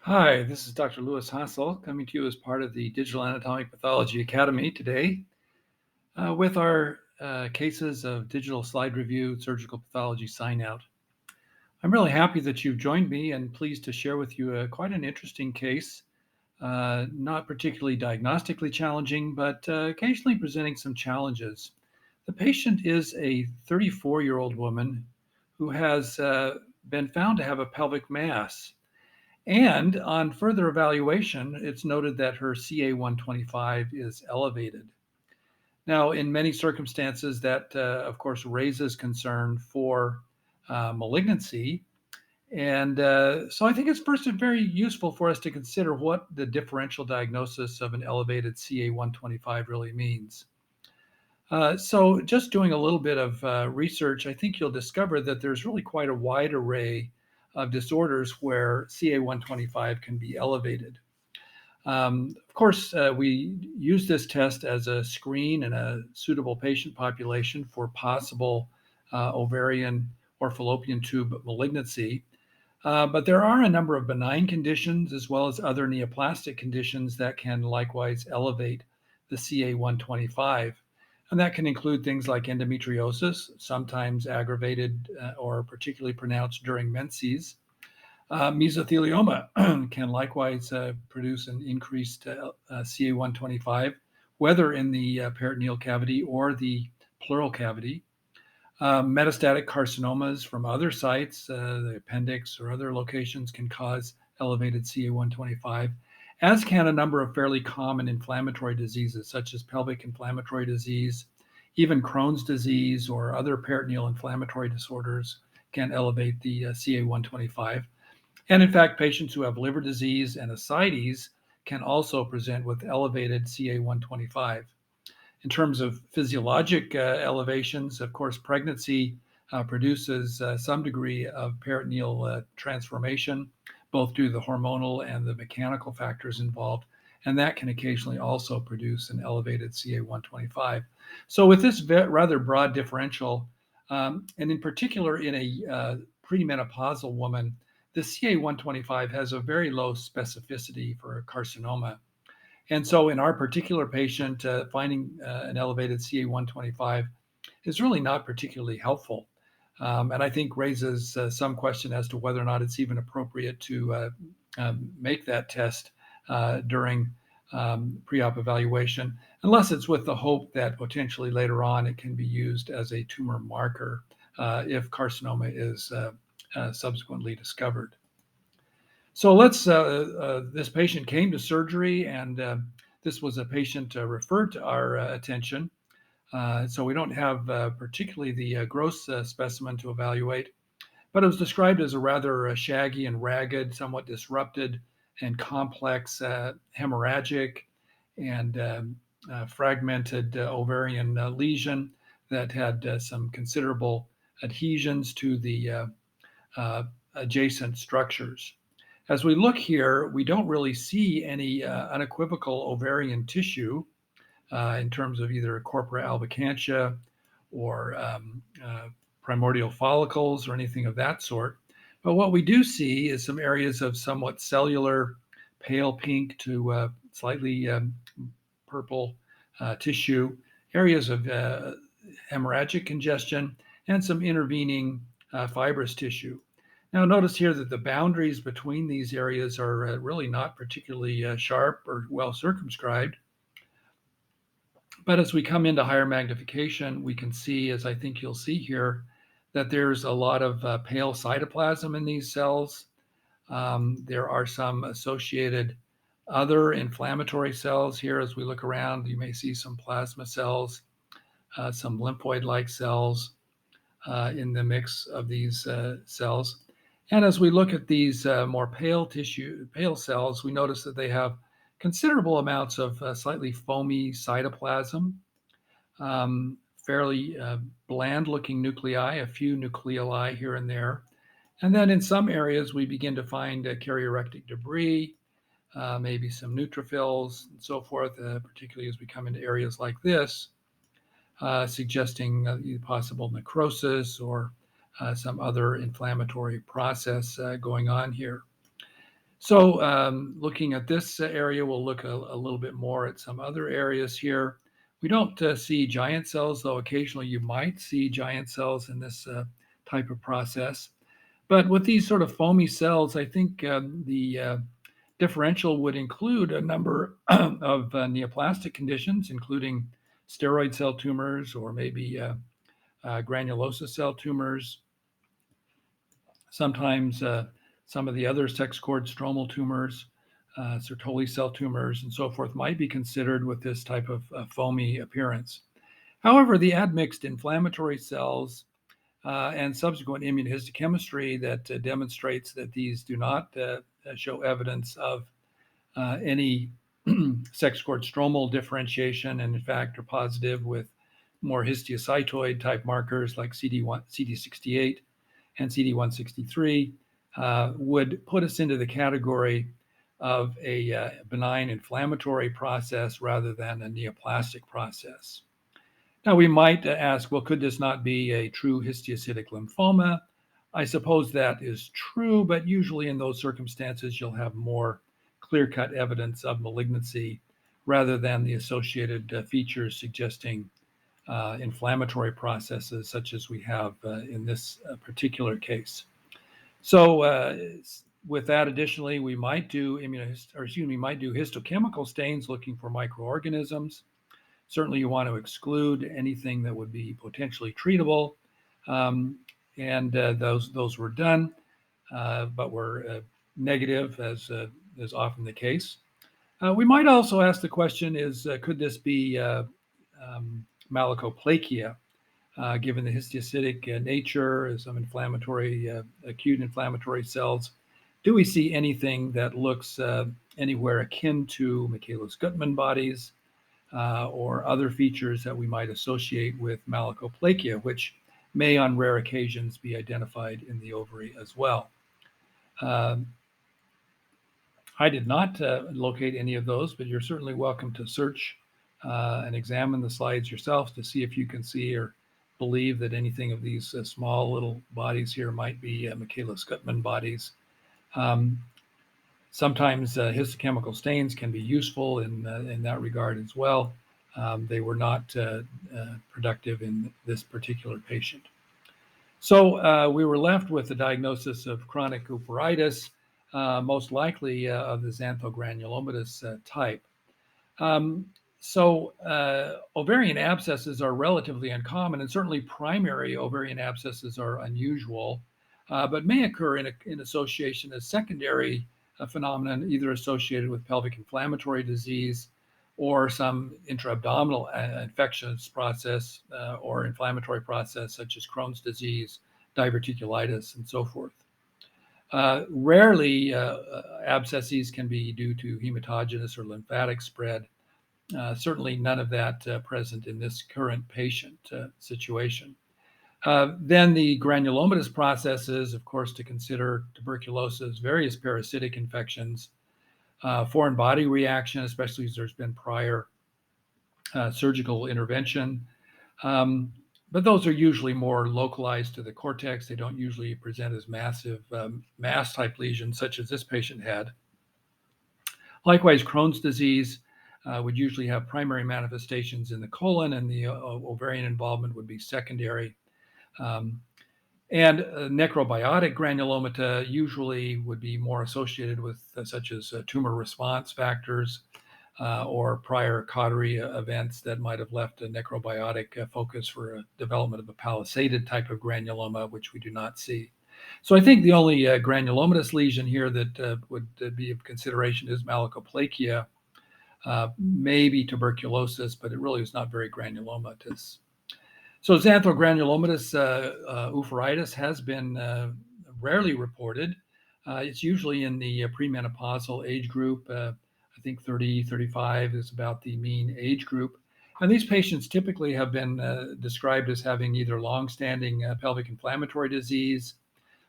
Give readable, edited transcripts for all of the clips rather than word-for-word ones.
Hi, this is Dr. Louis Hassel coming to you as part of the Digital Anatomic Pathology Academy today with our cases of digital slide review surgical pathology sign out. I'm really happy that you've joined me and pleased to share with you quite an interesting case, not particularly diagnostically challenging, but occasionally presenting some challenges. The patient is a 34-year-old woman who has been found to have a pelvic mass. And on further evaluation, it's noted that her CA-125 is elevated. Now, in many circumstances, that of course raises concern for malignancy. And so I think it's first very useful for us to consider what the differential diagnosis of an elevated CA-125 really means. So just doing a little bit of research, I think you'll discover that there's really quite a wide array of disorders where CA-125 can be elevated. Of course, we use this test as a screen in a suitable patient population for possible ovarian or fallopian tube malignancy. But there are a number of benign conditions as well as other neoplastic conditions that can likewise elevate the CA-125. And that can include things like endometriosis, sometimes aggravated or particularly pronounced during menses. Mesothelioma can likewise produce an increased CA-125, whether in the peritoneal cavity or the pleural cavity. Metastatic carcinomas from other sites, the appendix or other locations, can cause elevated CA-125, as can a number of fairly common inflammatory diseases, such as pelvic inflammatory disease, even Crohn's disease or other peritoneal inflammatory disorders can elevate the CA-125. And in fact, patients who have liver disease and ascites can also present with elevated CA-125. In terms of physiologic elevations, of course, pregnancy produces some degree of peritoneal transformation, both due to the hormonal and the mechanical factors involved. And that can occasionally also produce an elevated CA-125. So with this rather broad differential, and in particular in a premenopausal woman, the CA-125 has a very low specificity for a carcinoma. And so in our particular patient, finding an elevated CA-125 is really not particularly helpful. And I think raises some question as to whether or not it's even appropriate to make that test during pre-op evaluation, unless it's with the hope that potentially later on it can be used as a tumor marker if carcinoma is subsequently discovered. So this patient came to surgery, and this was a patient referred to our attention. So we don't have particularly the gross specimen to evaluate, but it was described as a rather shaggy and ragged, somewhat disrupted and complex hemorrhagic and fragmented ovarian lesion that had some considerable adhesions to the adjacent structures. As we look here, we don't really see any unequivocal ovarian tissue in terms of either corpora albicantia or primordial follicles or anything of that sort. But what we do see is some areas of somewhat cellular, pale pink to slightly purple tissue, areas of hemorrhagic congestion, and some intervening fibrous tissue. Now, notice here that the boundaries between these areas are really not particularly sharp or well circumscribed. But as we come into higher magnification, we can see, as I think you'll see here, that there's a lot of pale cytoplasm in these cells. There are some associated other inflammatory cells here. As we look around, you may see some plasma cells, some lymphoid-like cells in the mix of these cells. And as we look at these more pale cells, we notice that they have considerable amounts of slightly foamy cytoplasm, fairly bland-looking nuclei, a few nucleoli here and there. And then in some areas, we begin to find karyorectic debris, maybe some neutrophils and so forth, particularly as we come into areas like this, suggesting possible necrosis or some other inflammatory process going on here. So looking at this area, we'll look a little bit more at some other areas here. We don't see giant cells, though occasionally you might see giant cells in this type of process. But with these sort of foamy cells, I think the differential would include a number of neoplastic conditions, including steroid cell tumors or maybe granulosa cell tumors. Sometimes some of the other sex cord stromal tumors, Sertoli cell tumors, and so forth might be considered with this type of foamy appearance. However, the admixed inflammatory cells and subsequent immunohistochemistry that demonstrates that these do not show evidence of any sex cord stromal differentiation, and in fact are positive with more histiocytoid type markers like CD68 and CD163, would put us into the category of a benign inflammatory process rather than a neoplastic process. Now, we might ask, well, could this not be a true histiocytic lymphoma? I suppose that is true, but usually in those circumstances, you'll have more clear-cut evidence of malignancy rather than the associated features suggesting inflammatory processes such as we have in this particular case. So with that, additionally, we might do histochemical stains looking for microorganisms. Certainly, you want to exclude anything that would be potentially treatable, and those were done, but were negative, as is often the case. We might also ask the question: could this be malakoplakia, given the histiocytic nature, some acute inflammatory cells? Do we see anything that looks anywhere akin to Michaelis-Guttman bodies? Or other features that we might associate with malakoplakia, which may on rare occasions be identified in the ovary as well. I did not locate any of those, but you're certainly welcome to search and examine the slides yourself to see if you can see or believe that anything of these small little bodies here might be Michaelis-Guttman bodies. Sometimes histochemical stains can be useful in that regard as well. They were not productive in this particular patient. So we were left with the diagnosis of chronic oopheritis, most likely of the Xanthogranulomatous type. So ovarian abscesses are relatively uncommon, and certainly primary ovarian abscesses are unusual, but may occur in association as secondary phenomenon, either associated with pelvic inflammatory disease or some intra-abdominal infectious process or inflammatory process such as Crohn's disease, diverticulitis, and so forth. Rarely, abscesses can be due to hematogenous or lymphatic spread. Certainly none of that present in this current patient situation. Then the granulomatous processes, of course, to consider tuberculosis, various parasitic infections, foreign body reaction, especially as there's been prior surgical intervention. But those are usually more localized to the cortex. They don't usually present as massive mass-type lesions such as this patient had. Likewise, Crohn's disease would usually have primary manifestations in the colon, and the ovarian involvement would be secondary. And necrobiotic granulomata usually would be more associated with such as tumor response factors or prior cautery events that might have left a necrobiotic focus for a development of a palisaded type of granuloma, which we do not see. So I think the only granulomatous lesion here that would be of consideration is malakoplakia, maybe tuberculosis, but it really is not very granulomatous. So Xanthogranulomatous Oopheritis has been rarely reported. It's usually in the premenopausal age group. I think 30, 35 is about the mean age group. And these patients typically have been described as having either longstanding pelvic inflammatory disease,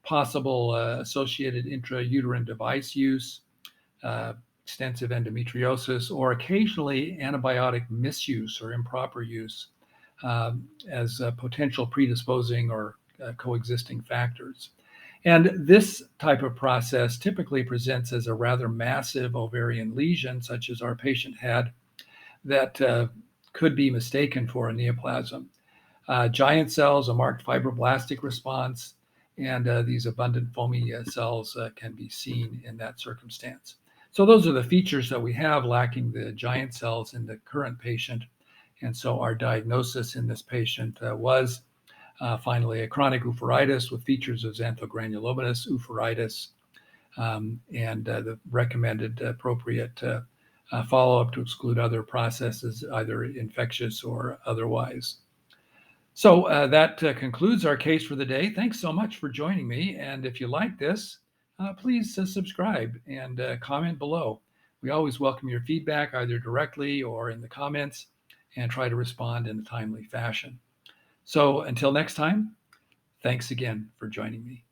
possible associated intrauterine device use, extensive endometriosis, or occasionally antibiotic misuse or improper use as potential predisposing or coexisting factors. And this type of process typically presents as a rather massive ovarian lesion, such as our patient had, that could be mistaken for a neoplasm. Giant cells, a marked fibroblastic response, and these abundant foamy cells can be seen in that circumstance. So those are the features that we have lacking the giant cells in the current patient. And so our diagnosis in this patient was finally a chronic oopheritis with features of Xanthogranulomatous Oopheritis, and the recommended appropriate follow-up to exclude other processes, either infectious or otherwise. So that concludes our case for the day. Thanks so much for joining me. And if you like this, please subscribe and comment below. We always welcome your feedback, either directly or in the comments, and try to respond in a timely fashion. So until next time, thanks again for joining me.